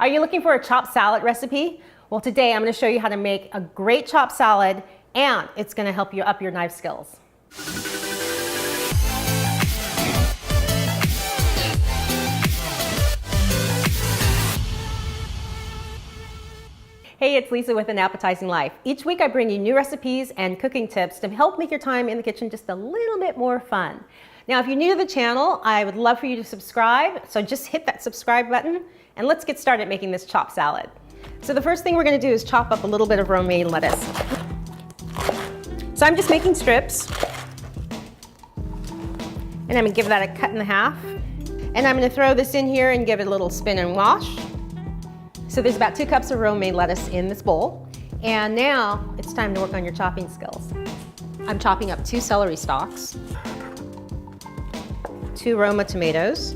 Are you looking for a chopped salad recipe? Well, today I'm going to show you how to make a great chopped salad, and it's going to help you up your knife skills. Hey, it's Lisa with An Appetizing Life. Each week I bring you new recipes and cooking tips to help make your time in the kitchen just a little bit more fun. Now, if you're new to the channel, I would love for you to subscribe, so just hit that subscribe button and let's get started making this chopped salad. So the first thing we're going to do is chop up a little bit of romaine lettuce. So I'm just making strips, and I'm going to give that a cut in half. And I'm going to throw this in here and give it a little spin and wash. So there's about 2 cups of romaine lettuce in this bowl. And now it's time to work on your chopping skills. I'm chopping up 2 celery stalks, 2 Roma tomatoes,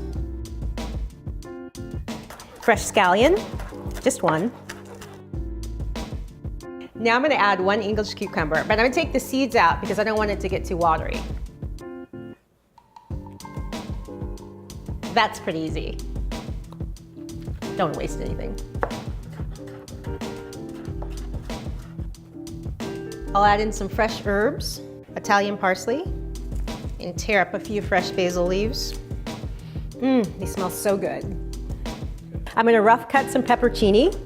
fresh scallion, just 1. Now I'm going to add 1 English cucumber, but I'm going to take the seeds out because I don't want it to get too watery. That's pretty easy. Don't waste anything. I'll add in some fresh herbs, Italian parsley, and tear up a few fresh basil leaves. They smell so good. I'm going to rough cut some pepperoncini.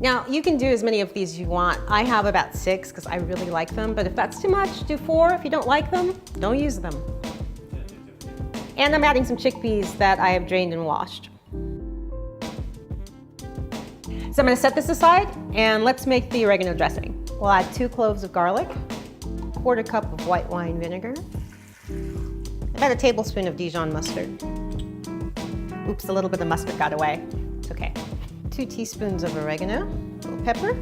Now, you can do as many of these as you want. I have about 6 because I really like them, but if that's too much, do 4. If you don't like them, don't use them. And I'm adding some chickpeas that I have drained and washed. So I'm going to set this aside and let's make the oregano dressing. We'll add 2 cloves of garlic, 1/4 cup of white wine vinegar, about a tablespoon of Dijon mustard. Oops, a little bit of mustard got away. It's okay. 2 teaspoons of oregano, a little pepper,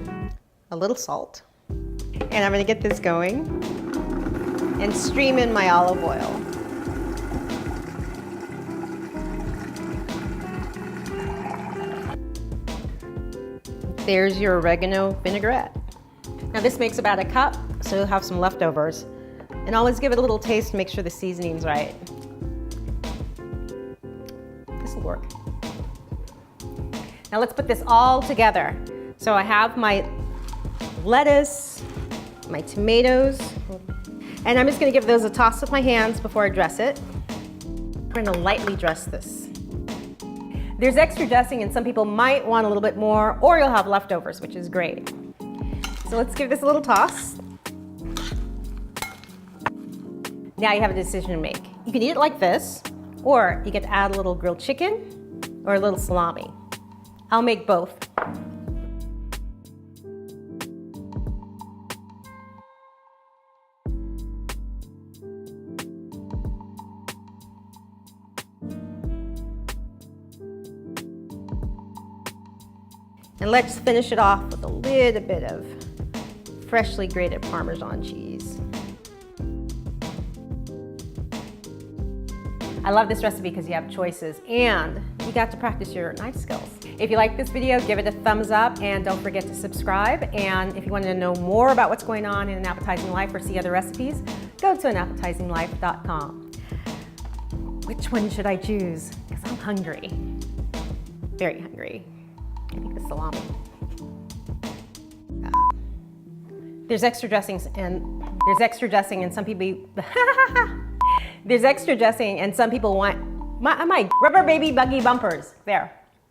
a little salt. And I'm going to get this going and stream in my olive oil. There's your oregano vinaigrette. Now this makes about 1 cup, so you'll have some leftovers. And always give it a little taste to make sure the seasoning's right. This will work. Now let's put this all together. So I have my lettuce, my tomatoes, and I'm just going to give those a toss with my hands before I dress it. We're going to lightly dress this. There's extra dressing and some people might want a little bit more, or you'll have leftovers, which is great. So let's give this a little toss. Now you have a decision to make. You can eat it like this, or you get to add a little grilled chicken or a little salami. I'll make both. And let's finish it off with a little bit of freshly grated Parmesan cheese. I love this recipe because you have choices and you got to practice your knife skills. If you like this video, give it a thumbs up and don't forget to subscribe. And if you want to know more about what's going on in An Appetizing Life or see other recipes, go to anappetizinglife.com. Which one should I choose? Because I'm hungry. Very hungry. I think the salami. There's extra dressings and some people there's extra dressing and some people want my rubber baby buggy bumpers. There.